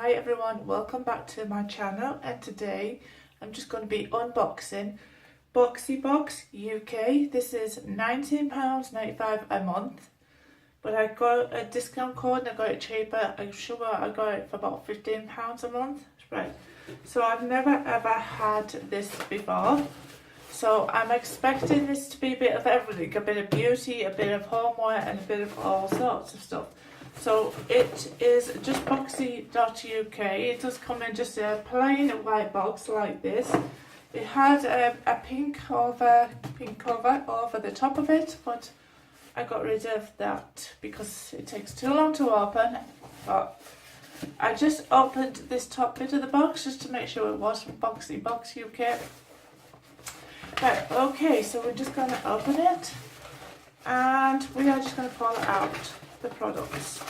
Hi everyone, welcome back to my channel, and today I'm just going to be unboxing Boxie Box UK. This is £19.95 a month, but I got a discount code and I got it cheaper. I'm sure I got it for about £15 a month. Right, so I've never ever had this before, so I'm expecting this to be a bit of everything, a bit of beauty, a bit of homeware and a bit of all sorts of stuff. So it is just boxy.uk. It does come in just a plain white box like this. It had a pink cover over the top of it, but I got rid of that because it takes too long to open. But I just opened this top bit of the box just to make sure it was from Boxy Box UK. Right, okay, so we're just going to open it and we are just going to pull out the products.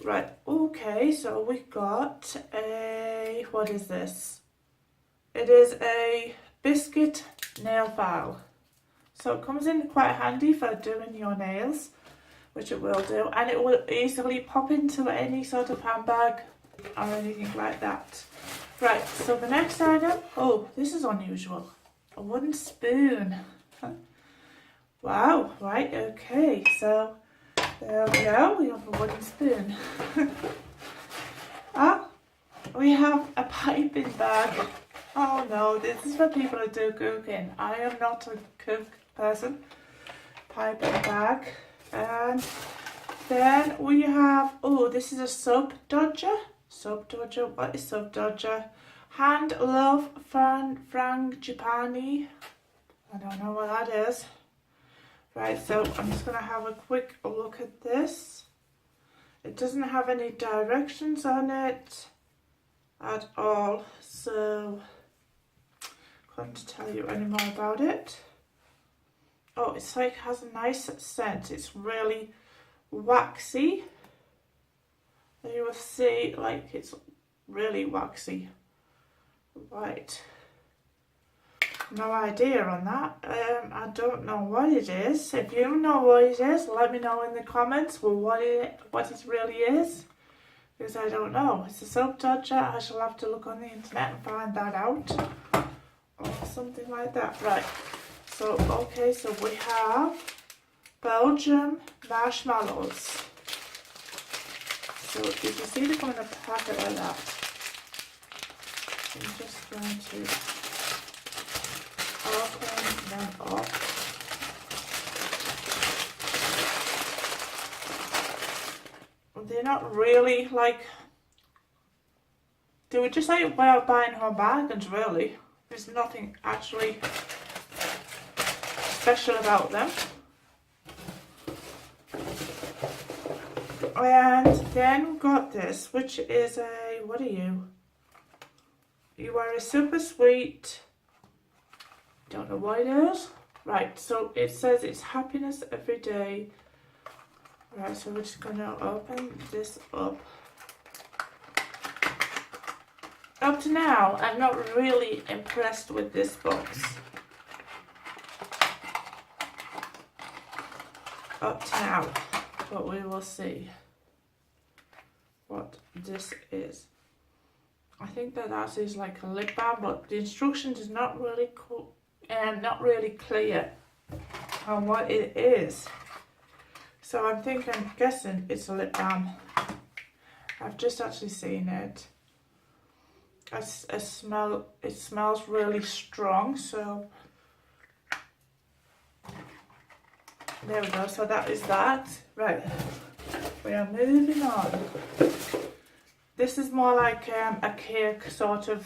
Right, okay, so we got a, what is this? It is a biscuit nail file. So it comes in quite handy for doing your nails, which it will do, and it will easily pop into any sort of handbag or anything like that. Right, so the next item, oh, this is unusual. A wooden spoon. Wow, right, okay, so there we go, we have a wooden spoon. We have a piping bag. Oh no, this is for people who do cooking. I am not a cook person. Piping bag. And then we have, oh, this is a sub dodger. Sub dodger, what is sub dodger? Hand Love Frangipani. I don't know what that is. Right, so I'm just going to have a quick look at this. It doesn't have any directions on it at all, so I'm going to tell you any more about it. Oh, it's like has a nice scent. It's really waxy. You will see, like, it's really waxy. Right. No idea on that. I don't know what it is. If you know what it is, let me know in the comments what it really is, because I don't know. It's a soap dodger. I shall have to look on the internet and find that out, or something like that. Right. So okay. So we have Belgium marshmallows. So if you see them come in a packet like that, I'm just going to open them up. They're not really like, they were just like buying home bargains really. There's nothing actually special about them. And then we've got this, which is a, what are you? You are a super sweet, don't know what it is. Right, so it says it's happiness every day. Right, so we're just going to open this up. Up to now, I'm not really impressed with this box. Up to now, but we will see what this is. I think that is like a lip balm, but the instructions is not really cool and not really clear on what it is. So I'm guessing it's a lip balm. I've just actually seen it. It smells really strong, so there we go. So that is that. Right, we are moving on. This is more like a cake sort of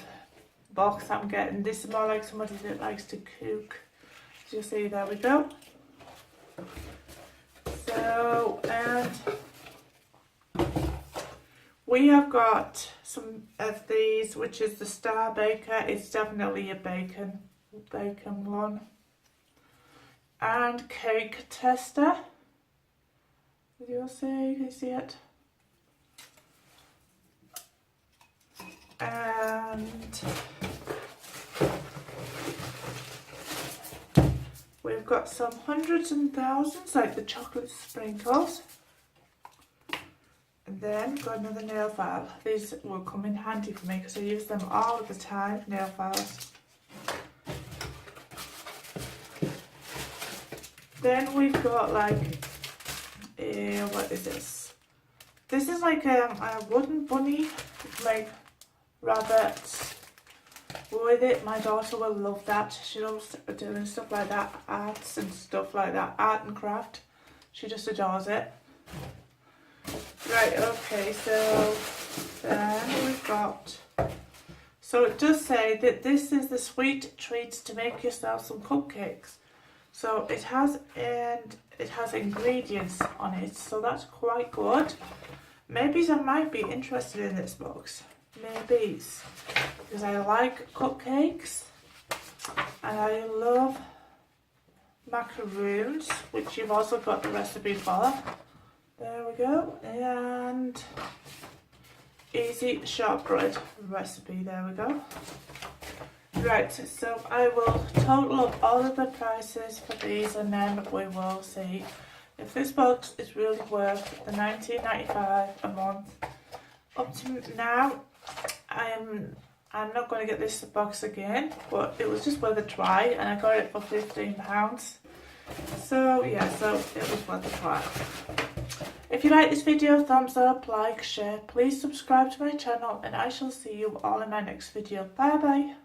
box I'm getting. This is more like somebody that likes to cook. So you see, there we go. So, and we have got some of these, which is the Star Baker. It's definitely a bacon one. And cake tester. You'll see, can you see it? And we've got some hundreds and thousands, like the chocolate sprinkles. And Then got another nail file. These will come in handy for me because I use them all the time, nail files. Then we've got like, what is this? This is like a wooden bunny. You can make rabbits with it. My daughter will love that. She loves doing stuff like that, arts and stuff like that, art and craft. She just adores it. Right, okay, so then we've got, so it does say that this is the sweet treats to make yourself some cupcakes. So it has ingredients on it, so that's quite good. Maybe I might be interested in this box. Maybe, because I like cupcakes and I love macaroons, which you've also got the recipe for. There we go, and easy shortbread recipe, there we go. Right, so I will total up all of the prices for these and then we will see if this box is really worth the $19.95 a month. Up to now, I'm not going to get this box again, but it was just worth a try and I got it for £15. So yeah, so it was worth a try. If you like this video, thumbs up, like, share. Please subscribe to my channel and I shall see you all in my next video. Bye bye.